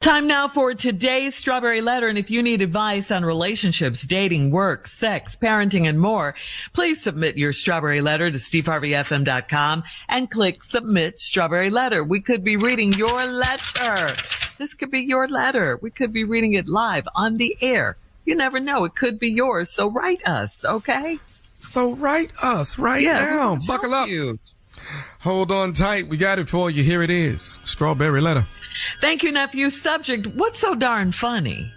Time now for today's Strawberry Letter. And if you need advice on relationships, dating, work, sex, parenting, and more, please submit your Strawberry Letter to steveharveyfm.com and click Submit Strawberry Letter. We could be reading your letter. This could be your letter. We could be reading it live on the air. You never know. It could be yours. So write us, okay? So write us now. Buckle up. Hold on tight. We got it for you. Here it is. Strawberry Letter. Thank you, nephew. Subject, what's so darn funny?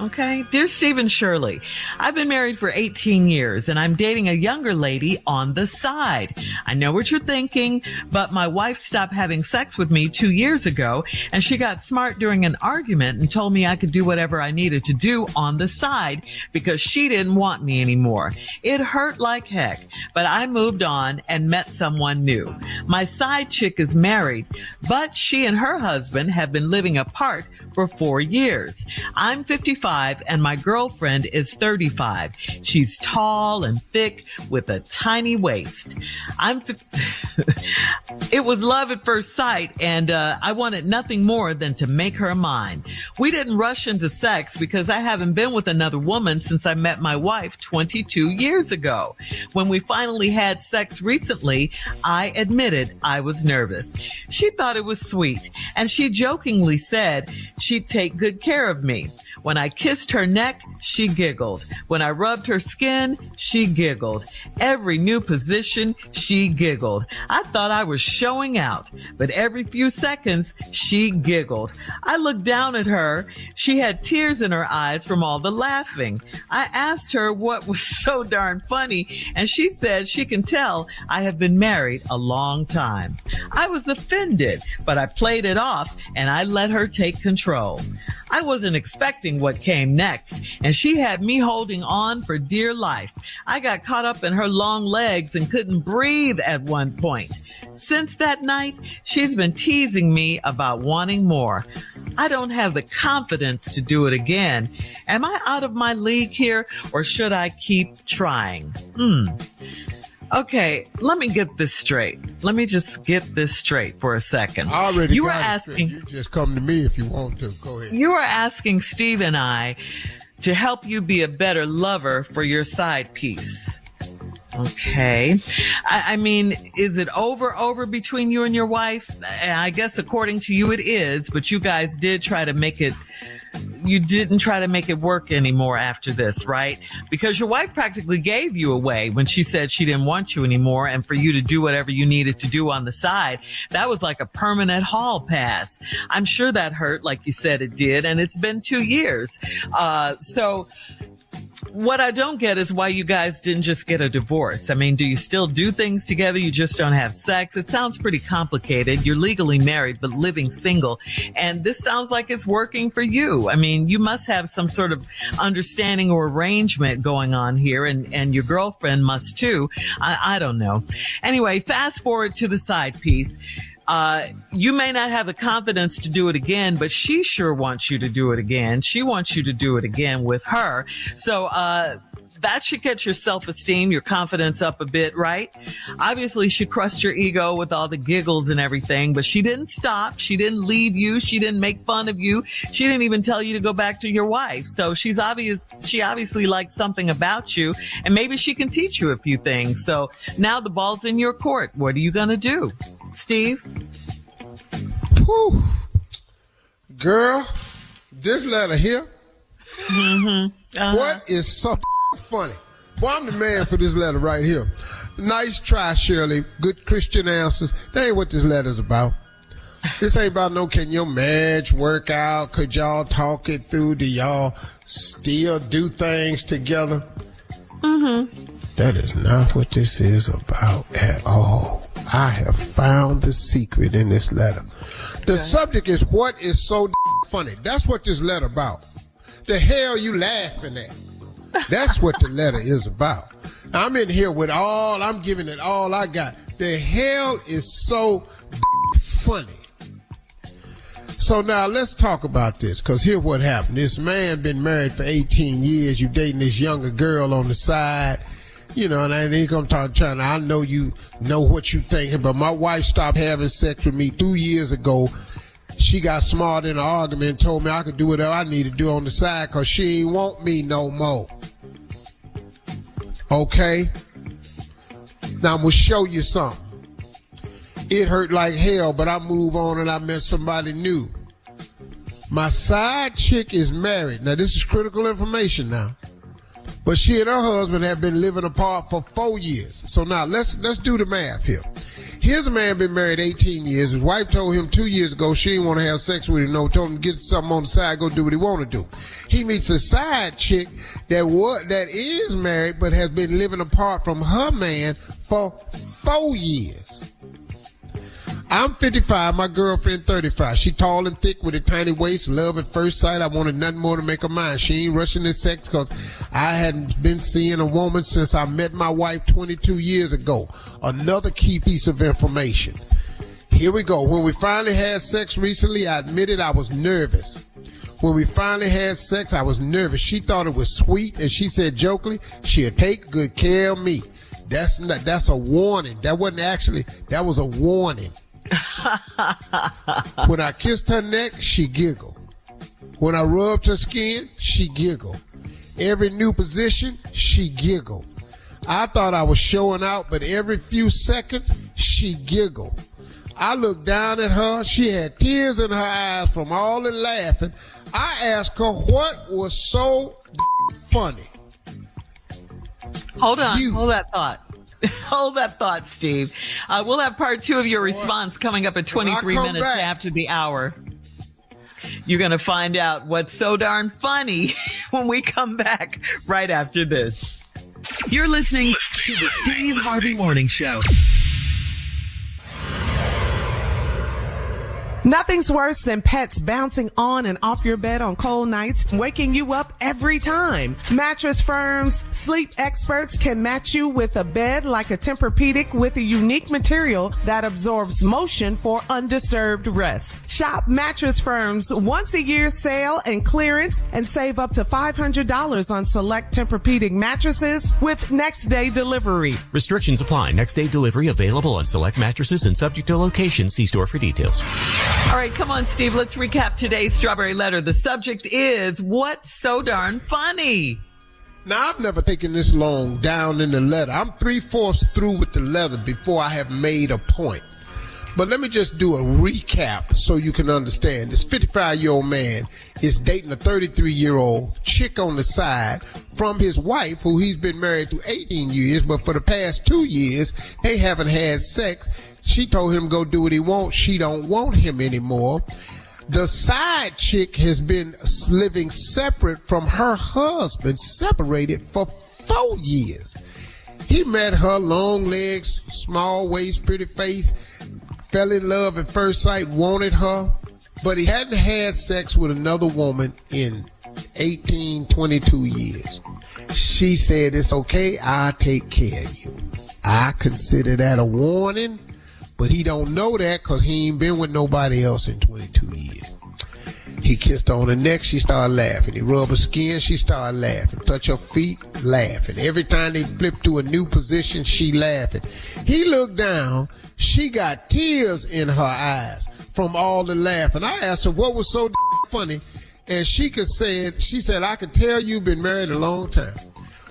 Okay. Dear Steve and Shirley, I've been married for 18 years and I'm dating a younger lady on the side. I know what you're thinking, but my wife stopped having sex with me 2 years ago and she got smart during an argument and told me I could do whatever I needed to do on the side because she didn't want me anymore. It hurt like heck, but I moved on and met someone new. My side chick is married, but she and her husband have been living apart for 4 years. I'm 55 and my girlfriend is 35. She's tall and thick with a tiny waist. It was love at first sight and I wanted nothing more than to make her mine. We didn't rush into sex because I haven't been with another woman since I met my wife 22 years ago. When we finally had sex recently, I admitted I was nervous. She thought it was sweet and she jokingly said she'd take good care of me. When I kissed her neck, she giggled. When I rubbed her skin, she giggled. Every new position, she giggled. I thought I was showing out, but every few seconds, she giggled. I looked down at her. She had tears in her eyes from all the laughing. I asked her what was so darn funny, and she said she can tell I have been married a long time. I was offended, but I played it off, and I let her take control. I wasn't expecting what came next, and she had me holding on for dear life. I got caught up in her long legs and couldn't breathe at one point. Since that night, she's been teasing me about wanting more. I don't have the confidence to do it again. Am I out of my league here, or should I keep trying? Okay, let me get this straight. Let me just get this straight for a second. I already got it straight. You just come to me if you want to. Go ahead. You are asking Steve and I to help you be a better lover for your side piece. Okay. I mean, is it over between you and your wife? I guess according to you it is, but you guys did try to make it. You didn't try to make it work anymore after this, right? Because your wife practically gave you away when she said she didn't want you anymore, and for you to do whatever you needed to do on the side, that was like a permanent hall pass. I'm sure that hurt, like you said it did, and it's been 2 years. So what I don't get is why you guys didn't just get a divorce. I mean, do you still do things together? You just don't have sex? It sounds pretty complicated. You're legally married, but living single. And this sounds like it's working for you. I mean, you must have some sort of understanding or arrangement going on here, and your girlfriend must too. I don't know. Anyway, fast forward to the side piece. You may not have the confidence to do it again, but she sure wants you to do it again. She wants you to do it again with her. So, that should get your self-esteem, your confidence up a bit, right? Obviously, she crushed your ego with all the giggles and everything, but she didn't stop. She didn't leave you. She didn't make fun of you. She didn't even tell you to go back to your wife. So she obviously likes something about you, and maybe she can teach you a few things. So now the ball's in your court. What are you going to do? Steve? Whew. Girl, this letter here, what is so funny? Boy, I'm the man for this letter right here. Nice try, Shirley. Good Christian answers. That ain't what this letter's about. This ain't about no can your marriage work out? Could y'all talk it through? Do y'all still do things together? That is not what this is about at all. I have found the secret in this letter. The subject is what is so funny. That's what this letter about. The hell you laughing at? That's what the letter is about. I'm in here with I'm giving it all I got. The hell is so funny. So now let's talk about this, because here's what happened. This man been married for 18 years. You dating this younger girl on the side. You know, and I ain't gonna talk China. I know you know what you thinking, but my wife stopped having sex with me 2 years ago. She got smart in an argument and told me I could do whatever I need to do on the side because she ain't want me no more. Okay? Now I'm going to show you something. It hurt like hell, but I move on and I met somebody new. My side chick is married. Now this is critical information now. But she and her husband have been living apart for 4 years. So now let's do the math here. Here's a man been married 18 years. His wife told him 2 years ago she didn't want to have sex with him. No, told him to get something on the side, go do what he want to do. He meets a side chick that is married but has been living apart from her man for 4 years. I'm 55, my girlfriend 35. She tall and thick with a tiny waist, love at first sight. I wanted nothing more to make her mine. She ain't rushing this sex because I hadn't been seeing a woman since I met my wife 22 years ago. Another key piece of information. Here we go. When we finally had sex recently, I admitted I was nervous. When we finally had sex, I was nervous. She thought it was sweet, and she said jokingly, she'll take good care of me. That's a warning. That was a warning. When I kissed her neck, she giggled. When I rubbed her skin, she giggled. Every new position, she giggled. I thought I was showing out, but every few seconds, she giggled. I looked down at her. She had tears in her eyes from all the laughing. I asked her what was so funny. Hold on. Hold that thought. Hold that thought, Steve. We'll have part 2 of your response coming up at 23 minutes after the hour. You're going to find out what's so darn funny when we come back right after this. You're listening to the Steve Harvey Morning Show. Nothing's worse than pets bouncing on and off your bed on cold nights, waking you up every time. Mattress Firm's sleep experts can match you with a bed like a Tempur-Pedic with a unique material that absorbs motion for undisturbed rest. Shop Mattress Firm's once-a-year sale and clearance and save up to $500 on select Tempur-Pedic mattresses with next-day delivery. Restrictions apply. Next-day delivery available on select mattresses and subject to location. See store for details. All right, come on, Steve. Let's recap today's Strawberry Letter. The subject is, what's so darn funny? Now, I've never taken this long down in the letter. I'm 3/4 through with the letter before I have made a point. But let me just do a recap so you can understand. This 55-year-old man is dating a 33-year-old chick on the side from his wife, who he's been married to 18 years, but for the past 2 years, they haven't had sex. She told him to go do what he wants. She don't want him anymore. The side chick has been living separate from her husband, separated for 4 years. He met her, long legs, small waist, pretty face, fell in love at first sight, wanted her, but he hadn't had sex with another woman in 22 years. She said, it's okay, I'll take care of you. I consider that a warning. But he don't know that because he ain't been with nobody else in 22 years. He kissed her on the neck, she started laughing. He rubbed her skin, she started laughing. Touch her feet, laughing. Every time they flipped to a new position, she laughing. He looked down, she got tears in her eyes from all the laughing. I asked her what was so funny, and she said, I could tell you've been married a long time.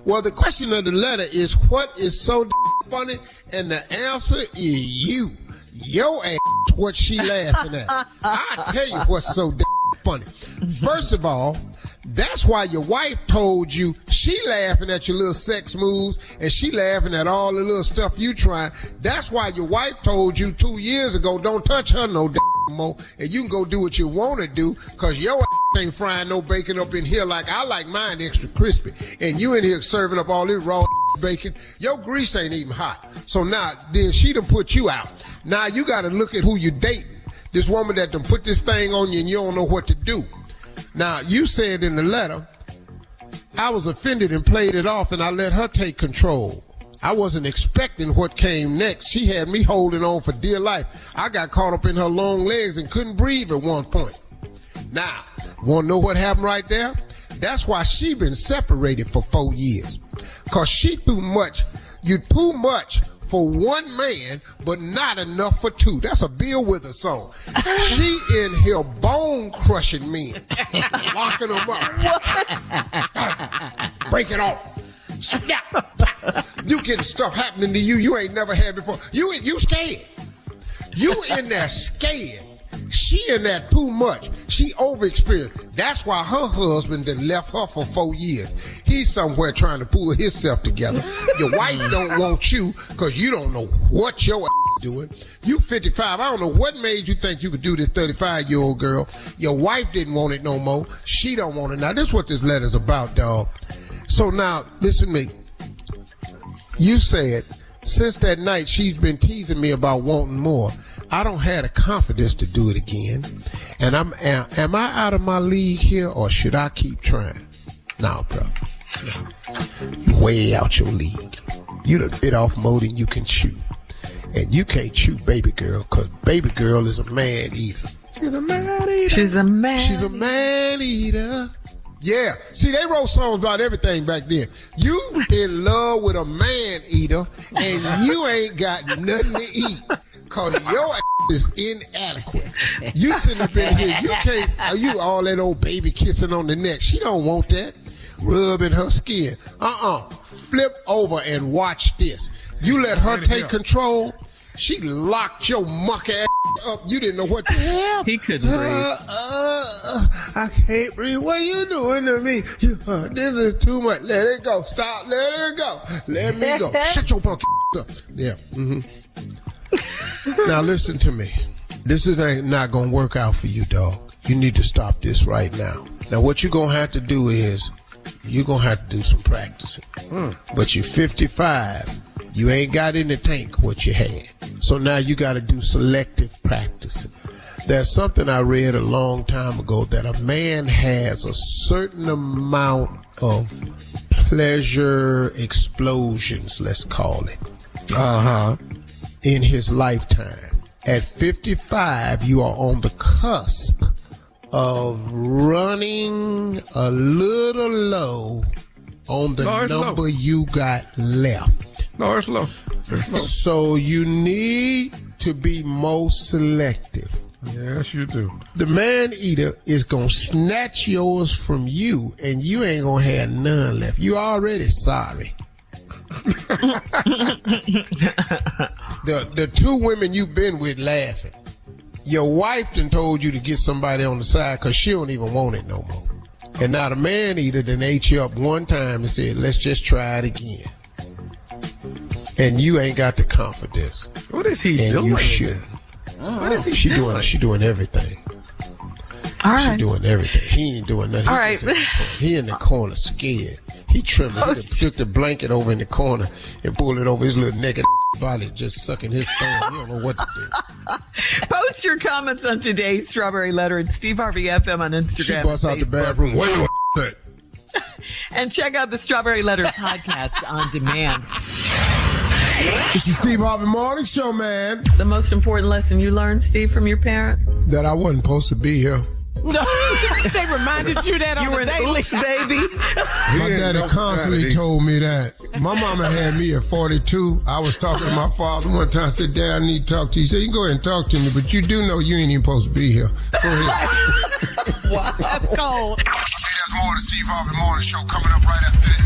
Well, the question of the letter is, what is so funny? And the answer is you. Your ass, what she laughing at. I'll tell you what's so funny. First of all, that's why your wife told you she laughing at your little sex moves and she laughing at all the little stuff you trying. That's why your wife told you 2 years ago, don't touch her no more, and you can go do what you want to do, because your ain't frying no bacon up in here like I like mine extra crispy, and you in here serving up all this raw bacon. Your grease ain't even hot. So now, then she done put you out. Now you got to look at who you dating. This woman that done put this thing on you and you don't know what to do. Now, you said in the letter, I was offended and played it off, and I let her take control. I wasn't expecting what came next. She had me holding on for dear life. I got caught up in her long legs and couldn't breathe at one point. Now, want to know what happened right there? That's why she been separated for 4 years. Because she too much. You too much for one man, but not enough for two. That's a Bill Withers song. She in here bone-crushing men, locking them up. Break it off. Snap. You getting stuff happening to you ain't never had before. You scared. You in there scared. She in there too much. She overexperienced. That's why her husband done left her for 4 years. He's somewhere trying to pull himself together. Your wife don't want you because you don't know what your doing. You 55. I don't know what made you think you could do this 35-year-old girl. Your wife didn't want it no more. She don't want it. Now, this is what this letter's about, dog. So now, listen to me. You said, since that night, she's been teasing me about wanting more. I don't have the confidence to do it again. And am I out of my league here, or should I keep trying? No, bro. No. You way out your league. You done bit off more than you can chew. And you can't chew baby girl, because baby girl is a man eater. She's a man eater. She's a man. She's a man eater. Yeah. See, they wrote songs about everything back then. You in love with a man eater, and you ain't got nothing to eat. Cause your ass is inadequate. You sitting up in here, you can't, you all that old baby kissing on the neck. She don't want that. Rubbing her skin. Flip over and watch this. You let her take control. She locked your muck ass up. You didn't know what to help. He couldn't breathe. I can't breathe. What are you doing to me? This is too much. Let it go. Stop. Let it go. Let me go. Shut your punk up. Yeah. Mm-hmm. Now listen to me. This ain't not gonna work out for you, dog. You need to stop this right now. Now what you're gonna have to do is you're gonna have to do some practicing. But you're 55. You ain't got in the tank what you had. So now you gotta do selective practicing. There's something I read a long time ago that a man has a certain amount of pleasure explosions, let's call it. In his lifetime. At 55, you are on the cusp of running a little low on the number you got left. No, it's low. It's low. So you need to be more selective. Yes, you do. The man eater is going to snatch yours from you, and you ain't going to have none left. You already sorry. The two women you've been with laughing. Your wife done told you to get somebody on the side because she don't even want it no more. And now the man eater done ate you up one time and said, let's just try it again. And you ain't got the confidence. What is he doing? And you shouldn't. What is he doing? She doing everything. All right. She doing everything. He ain't doing nothing. All right. He in the corner scared. He trembling. He just took the blanket over in the corner and pulled it over his little naked body, just sucking his thumb. You don't know what to do. Post your comments on today's Strawberry Letter at Steve Harvey FM on Instagram. She busts out the bathroom. Wait a minute. And check out the Strawberry Letter podcast on demand. This is Steve Harvey Morning Show, man. The most important lesson you learned, Steve, from your parents? That I wasn't supposed to be here. They reminded you that on the daily. Oops, baby. My daddy constantly told me that. My mama had me at 42. I was talking to my father one time. I said, Dad, I need to talk to you. He said, you can go ahead and talk to me, but you do know you ain't even supposed to be here. Go ahead. Wow. That's cold. Hey, there's more of the Steve Harvey Morning Show coming up right after this.